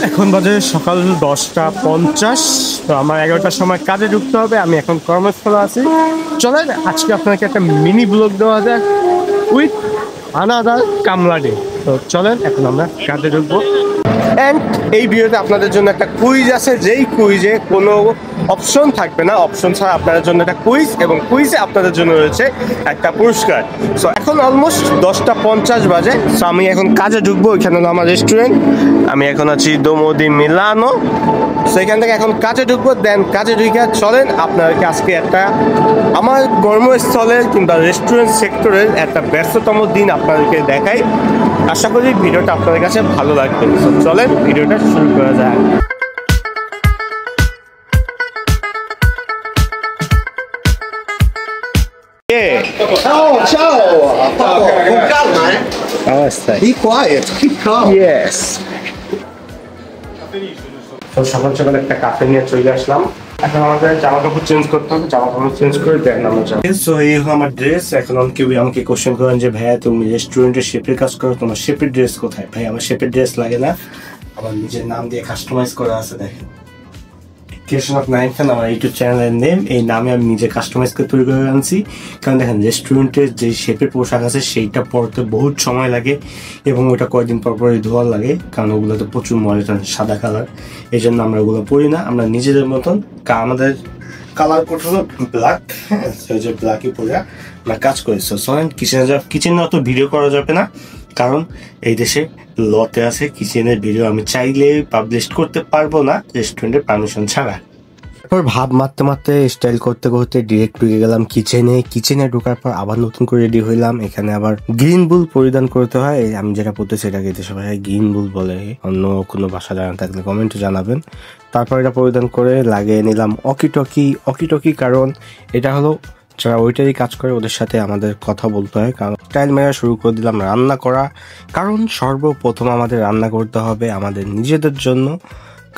এখন বাজে সকাল 10:50। তো আমার 11টার সময় কাজে ঢুকতে হবে। আমি এখন কর্মস্থলে আছি। চলেন আজকে আপনাকে একটা মিনি ব্লগ দেওয়া যায় উইথ আনাদার কামলা ডে। তো চলেন এখন আমরা কাজে ঢুকবো। অ্যান্ড এই ভিডিওতে আপনাদের জন্য একটা কুইজ আছে, যেই কুইজে কোনো অপশন থাকবে না। অপশন ছাড়া আপনাদের জন্য একটা কুইজ, এবং কুইজে আপনাদের জন্য রয়েছে একটা পুরস্কার। সো এখন অলমোস্ট 10:50 বাজে। সো আমি এখন কাজে ঢুকবো। এখানে হলো আমার রেস্টুরেন্ট। আমি এখন আছি Domo di Milano। সো এখান থেকে এখন কাজে ঢুকবো। দেন কাজে ঢুকে চলেন আপনাদেরকে আজকে একটা আমার কর্মস্থলের কিংবা রেস্টুরেন্ট সেক্টরের একটা ব্যস্ততম দিন আপনাদেরকে দেখাই। আশা করি ভিডিওটা আপনাদের কাছে ভালো লাগবে। সো চলেন ভিডিওটা শুরু করা যায়। Ciao, ciao. Con calma, eh? Oh, stai. Be quiet, keep calm. Yes. তো সকাল সকাল একটা কাফে নিয়ে চলে আসলাম। এখন আমাদের জামা কাপড় চেঞ্জ করতে হবে। জামা কাপড় চেঞ্জ করে দেন আমরা যাবো। সো এই হলো আমার ড্রেস। এখন কেউ আমাকে কোশ্চেন করেন যে ভাইয়া তুমি রেস্টুরেন্টে শেফের কাজ করো, তোমার শেফের ড্রেস কোথায়? ভাই আমার শেফের ড্রেস লাগে না, আমার নিজের নাম দিয়ে কাস্টমাইজ করা আছে। দেখেন ক্রিয়েশন অফ নাইন খান আমার ইউটিউব চ্যানেলের নেম। এই নামে আমি নিজে কাস্টমাইজ করে তৈরি করে আনছি। কারণ দেখেন রেস্টুরেন্টের যে শেপের পোশাক আছে সেইটা পরতে বহুত সময় লাগে, এবং ওটা কয়েকদিন পর পরই ধোয়া লাগে, কারণ ওগুলোতে প্রচুর ময়লা, সাদা কালার। এই জন্য আমরা ওগুলো পরি না। আমরা নিজেদের মতন আমাদের কালার কোড হলো ব্ল্যাক। হ্যাঁ, সেই যে ব্ল্যাকই পরে আমরা কাজ করি। সরেন কিচেনে অত ভিডিও করা যাবে না, কারণ এই দেশে লতে আছে কিচেনের ভিডিও আমি চাইলে পাবলিশ করতে পারবো না রেস্টুরেন্টের পারমিশন ছাড়া। তারপর ভাব মারতে মারতে স্টাইল করতে করতে ডিরেক্ট ঢুকে গেলাম কিচেনে ঢোকার পর আবার নতুন করে রেডি হইলাম। এখানে আবার গ্রিন বুল পরিধান করতে হয়। আমি যেটা পড়তেছি এটাকে দেশে ভাষায় গ্রিন বুল বলে, অন্য কোনো ভাষা জানা থাকলে কমেন্টে জানাবেন। তারপর এটা পরিধান করে লাগিয়ে নিলাম অকিটকি, কারণ এটা হলো যারা ওইটারই কাজ করে ওদের সাথে আমাদের কথা বলতে হয়। কারণ স্টাইল মেরা শুরু করে দিলাম রান্না করা, কারণ সর্বপ্রথম আমাদের রান্না করতে হবে আমাদের নিজেদের জন্য,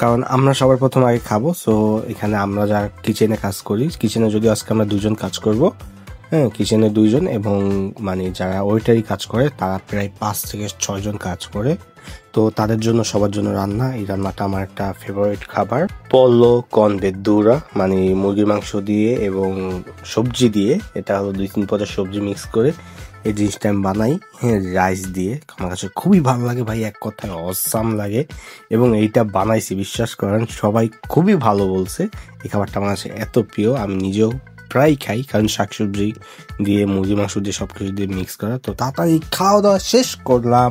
কারণ আমরা সবার প্রথম আগে খাবো। সো এখানে আমরা যারা কিচেনে কাজ করি, কিচেনে যদি আজকে আমরা 2জন কাজ করব, হ্যাঁ কিচেনে 2জন, এবং মানে যারা ওইটারই কাজ করে তারা প্রায় 5 থেকে 6 জন কাজ করে। তো তাদের জন্য সবার জন্য রান্না। এই রান্নাটা আমার একটা ফেভারিট খাবার, পলো কন ভেদ্দুরা, মানে মুরগির মাংস দিয়ে এবং সবজি দিয়ে। এটা হলো 2-3 পদের সবজি মিক্স করে এই জিনিসটা আমি বানাই, হ্যাঁ রাইস দিয়ে। আমার কাছে খুবই ভালো লাগে ভাই, এক কথায় অসাম লাগে। এবং এইটা বানাইছি, বিশ্বাস করেন সবাই খুবই ভালো বলছে। এই খাবারটা আমার কাছে এত প্রিয়, আমি নিজেও প্রায় খাই, কারণ শাকসবজি দিয়ে মুরগি মাংস দিয়ে সব কিছু দিয়ে মিক্স করা। তো তাড়াতাড়ি খাওয়া দাওয়া শেষ করলাম,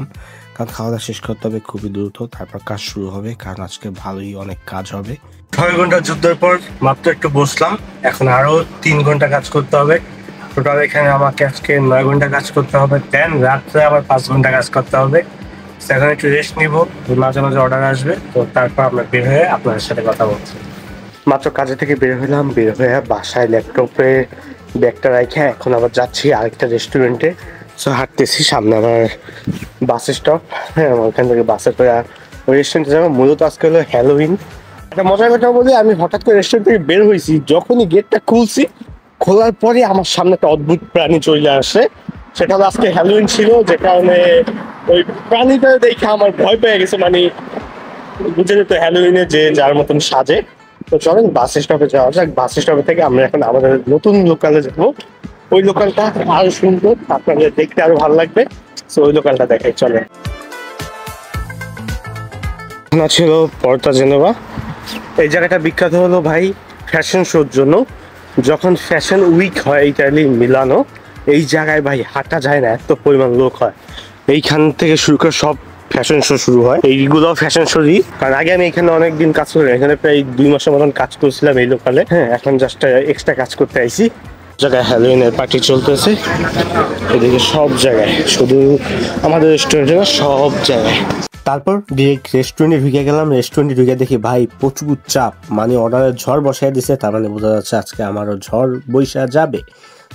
কারণ খাওয়া দাওয়া শেষ করতে হবে খুবই দ্রুত, তারপর কাজ শুরু হবে, কারণ আজকে ভালোই অনেক কাজ হবে। 6 ঘন্টা যুদ্ধের পর মাত্র একটু বসলাম। এখন আরো 3 ঘন্টা কাজ করতে হবে। টোটাল এখানে আমাকে আজকে 9 ঘন্টা কাজ করতে হবে। দেন রাত্রে আবার 5 ঘন্টা কাজ করতে হবে। এখন একটু রেস্ট নিবো, মাঝে মাঝে অর্ডার আসবে। তো তারপর আমরা বের হয়ে আপনাদের সাথে কথা বলছি। মাত্র কাজে থেকে বের হইলাম, বের হয়ে বাসায় ল্যাপটপে ব্যাগটা রেখে এখন আবার যাচ্ছি আরেকটা রেস্টুরেন্টে। সো হাঁটতেছি, সামনে আমার বাস স্টপ। হ্যাঁ, ওখান থেকে বাসে করে ওই রেস্টুরেন্টে যাবো। মূলত আজকে হলো হ্যালোউইন। একটা মজার কথা বলি, আমি হঠাৎ করে রেস্টুরেন্ট থেকে বের হয়েছি, যখনই গেটটা খুলছি, খোলার পরে আমার সামনে একটা অদ্ভুত প্রাণী চলে আসে। সেটা হলো আজকে হ্যালোউইন ছিল, যে কারণে ওই প্রাণীটা দেখে আমার ভয় পেয়ে গেছে। মানে বুঝে যেত হ্যালোউইনে যে যার মতন সাজে। তো চলেন বাস স্টপে যাওয়া যাক। বাস স্টপে থেকে আমরা এখন আমাদের নতুন লোকালে যাবো। ওই লোকালটা আরো সুন্দর, আপনাদের দেখতে আরো ভালো লাগবে। তো ওই লোকালটা দেখাই, চলে। ছিল পর্তা জেনেভা। এই জায়গাটা বিখ্যাত হলো ভাই ফ্যাশন শোর জন্য। যখন ফ্যাশন উইক হয় ইতালি মিলানো, এই জায়গায় ভাই হাঁটা যায় না, এত পরিমাণ লোক হয়। এইখান থেকে শুরু করে সব ফ্যাশন শো শুরু হয়। এইগুলো ফ্যাশন শোরই, কারণ আগে আমি এখানে অনেকদিন কাজ করি, এখানে প্রায় 2 মাসের মতন কাজ করছিলাম এই লোকালে। হ্যাঁ, এখন জাস্ট এক্সট্রা কাজ করতে আইছি। জায়গায় হ্যালোউইনের পার্টি চলতেছে, এদিকে সব জায়গায়, শুধু আমাদের রেস্টুরেন্টে না, সব জায়গায়। তারপর ডিরেক্ট রেস্টুরেন্টে ঢুকে গেলাম। রেস্টুরেন্টে ঢুকে দেখি ভাই প্রচুর চাপ, মানে অর্ডারের ঝড় বসাই দিছে। তার মানে বোঝা যাচ্ছে আজকে আমারও ঝড় বৈশা যাবে।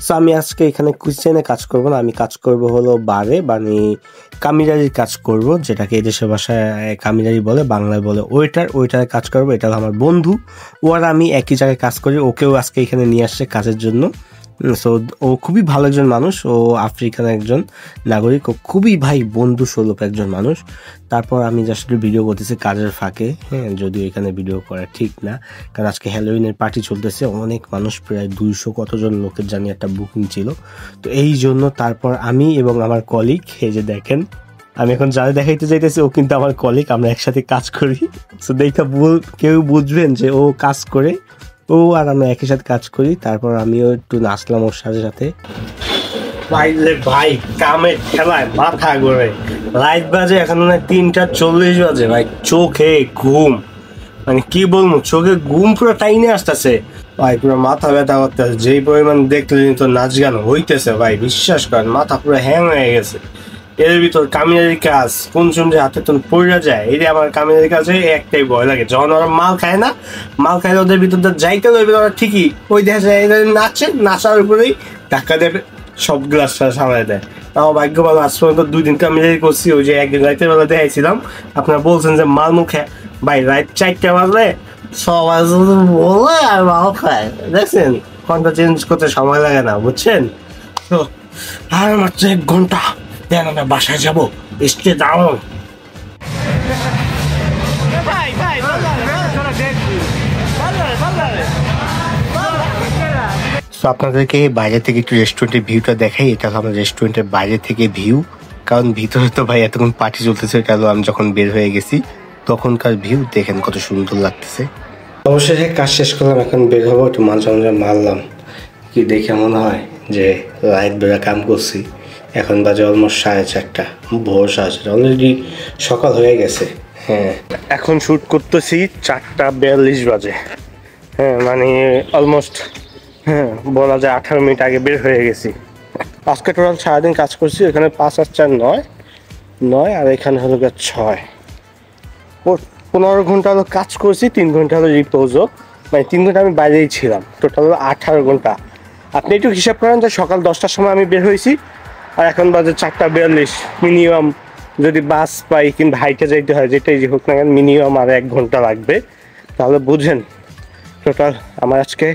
সো আমি আজকে এখানে কিচেনে কাজ করব না, আমি কাজ করব হলো বারে, মানে কামিরারির কাজ করব, যেটাকে এদেশের ভাষায় কামিরারি বলে, বাংলায় বলে ওইটারে কাজ করব। এটা আমার বন্ধু, ও আর আমি একই জায়গায় কাজ করি। ওকেও আজকে এখানে নিয়ে আসছে কাজের জন্য। সো ও খুবই ভালো একজন মানুষ, ও আফ্রিকান একজন নাগরিক, ও খুবই ভাই বন্ধু সুলভ একজন মানুষ। তারপর আমি জাস্ট ভিডিও করতেছি কাজের ফাঁকে, হ্যাঁ, যদিও এখানে ভিডিও করা ঠিক না, কারণ আজকে হ্যালোউইনের পার্টি চলতেছে, অনেক মানুষ, প্রায় 200 কতজন লোকের জানি একটা বুকিং ছিল, তো এই জন্য তারপর আমি এবং আমার কলিগ, এই যে দেখেন আমি এখন যারা দেখাইতে যাইতেছি ও কিন্তু আমার কলিগ, আমরা একসাথে কাজ করি। সো দেখা কেউ বুঝবেন যে ও কাজ করে, ও আর আমরা একই সাথে কাজ করি। তারপর আমিও একটু নাচলাম ওর সাথে সাথে। ভাই রে ভাই, কামের খেলায় মাথা ঘুরে, লাইট বাজে এখন 3:40 বাজে, ভাই চোখে ঘুম, মানে কি বলবো, চোখে ঘুম পুরো টাইনে আসতেছে ভাই, পুরো মাথা ব্যথা করতেছে, যেই পরিমাণ দেখলে তো নাচ গান হইতেছে ভাই, বিশ্বাস করেন মাথা পুরো হ্যাং হয়ে গেছে। এর ভিতর কামিনারি কাজ কোন যে হাতে তো পড়ে যায়, এই যে আমার কামিনারি কাজে একটাই ভয় লাগে, যখন ওরা মাল খায় না, মাল খাইলে ওদের ভিতর যাইতে দেবে ওরা ঠিকই, ওই দেখা যায় নাচে, নাচার উপরেই ধাক্কা দেবে, সব গ্লাস সামলায় দেয়। তাও ভাগ্য ভালো, আজ পর্যন্ত 2 দিন কামিনারি করছি, ওই যে একদিন রাতের বেলা দেখাইছিলাম, আপনারা বলছেন যে মাল মুখে, ভাই রাত 4টা বাজলে সবাই বলে আর মাল খায়, দেখছেন ঘন্টা চেঞ্জ করতে সময় লাগে না, বুঝছেন? তো আর মাত্র 1 ঘন্টা, দেন আমরা বাসায় যাবো, স্টে ডাউন। তো আপনাদেরকে বাইরে থেকে একটু রেস্টুরেন্টের ভিউটা দেখাই, এটা হলো আমাদের রেস্টুরেন্টের বাইরে থেকে ভিউ, কারণ ভিতরে তো ভাই এতক্ষণ পার্টি চলতেছে, এটা হলো আমি যখন বের হয়ে গেছি তখনকার ভিউ, দেখেন কত সুন্দর লাগতেছে। অবশেষে কাজ শেষ করলাম, এখন বের হবো, একটু মাঝে মাঝে মারলাম, কি দেখে মনে হয় যে রাত বেড়া কাম করছি। এখন বাজে অলমোস্ট 4:30, ভোর 4:30, অলরেডি সকাল হয়ে গেছে। হ্যাঁ, এখন শ্যুট করতেছি 4:42 বাজে, হ্যাঁ, মানে অলমোস্ট, হ্যাঁ বলা যায় 18 মিনিট আগে বের হয়ে গেছি। আজকে টোটাল সারাদিন কাজ করছি, এখানে 5 আর 4 9, আর এখানে হলো 6, 15 ঘন্টা হলো কাজ করছি, 3 ঘন্টা হলো রিপোজও, মানে 3 ঘন্টা আমি বাইরেই ছিলাম, টোটাল হলো 18 ঘন্টা। আপনি একটু হিসাব করেন যে সকাল 10টার সময় আমি বের হয়েছি, আর এখন বাজে 4:42, মিনিমাম যদি বাস পাই কিংবা হাইটে যাইতে হয়, যেটাই যে হোক না কেন, মিনিমাম আর 1 ঘন্টা লাগবে। তাহলে বুঝেন টোটাল আমার আজকে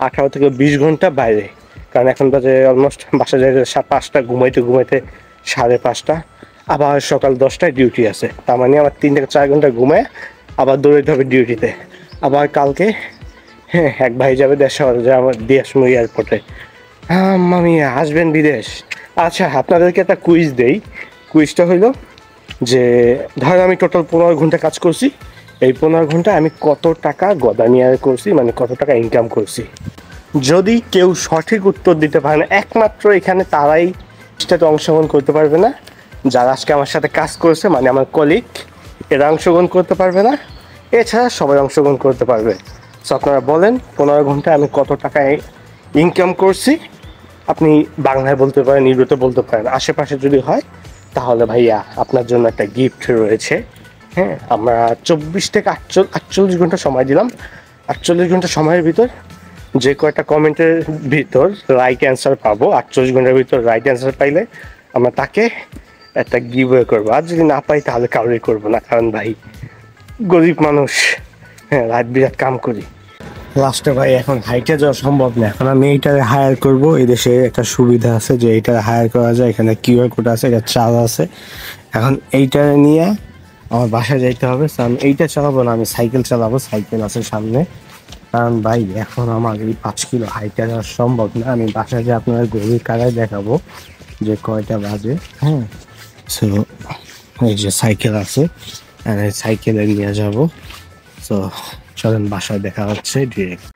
18 থেকে 20 ঘন্টা বাইরে, কারণ এখন বাজে অলমোস্ট বাসা যাইতে 5টা, ঘুমাইতে 5:30, আবার সকাল 10টায় ডিউটি আছে, তার মানে আমার 3 থেকে 4 ঘন্টা ঘুমায় আবার দৌড়াইতে হবে ডিউটিতে। আবার কালকে, হ্যাঁ, এক ভাই যাবে দেশে, আমার দিয়াসমুড়ি এয়ারপোর্টে, আমি আসবেন বিদেশ। আচ্ছা, আপনাদেরকে একটা কুইজ দেই, কুইজটা হইলো যে ধর আমি টোটাল 15 ঘন্টা কাজ করছি, এই 15 ঘন্টায় আমি কত টাকা গদানি আয় করছি, মানে কত টাকা ইনকাম করছি। যদি কেউ সঠিক উত্তর দিতে পারে না, একমাত্র এখানে তারাই সেটাতে অংশগ্রহণ করতে পারবে না, যারা আজকে আমার সাথে কাজ করছে, মানে আমার কলিগ, এরা অংশগ্রহণ করতে পারবে না, এছাড়া সবাই অংশগ্রহণ করতে পারবে। সো আপনারা বলেন 15 ঘন্টায় আমি কত টাকায় ইনকাম করছি, আপনি বাংলায় বলতে পারেন, ইংরেজিতে বলতে পারেন, আশেপাশে যদি হয় তাহলে ভাইয়া আপনার জন্য একটা গিফট রয়েছে। হ্যাঁ, আমরা 24 থেকে 48 ঘন্টা সময় দিলাম, 48 ঘন্টা সময়ের ভিতর যে কয়টা কমেন্টের ভিতর রাইট অ্যান্সার পাবো, 48 ঘন্টার ভিতর রাইট অ্যান্সার পাইলে আমরা তাকে একটা গিভওয়ে করবো, আর যদি না পাই তাহলে কাউরে করবো না, কারণ ভাই গরিব মানুষ, হ্যাঁ, রাত বিরাত কাম করি। লাস্টে ভাই এখন হাইটে যাওয়া সম্ভব না, এখন আমি এইটারে হায়ার করবো। এই দেশে একটা সুবিধা আছে যে এইটারে হায়ার করা যায়, এখানে কিউআর কোড আছে, এটা চার্জ আছে। এখন এইটারে নিয়ে আমার বাসায় যাইতে হবে, আমি এইটা চালাবো না, আমি সাইকেল চালাবো, সাইকেল আছে সামনে, কারণ ভাই এখন আমার এই 5 কিলো হাইটে যাওয়া সম্ভব না। আমি বাসায় যে আপনার গভীর কারায় দেখাবো যে কয়টা বাজে। হ্যাঁ, সো এই যে সাইকেল আছে, সাইকেলে নিয়ে যাবো। সো চলেন, বাসায় দেখা হচ্ছে ডিরেক্ট।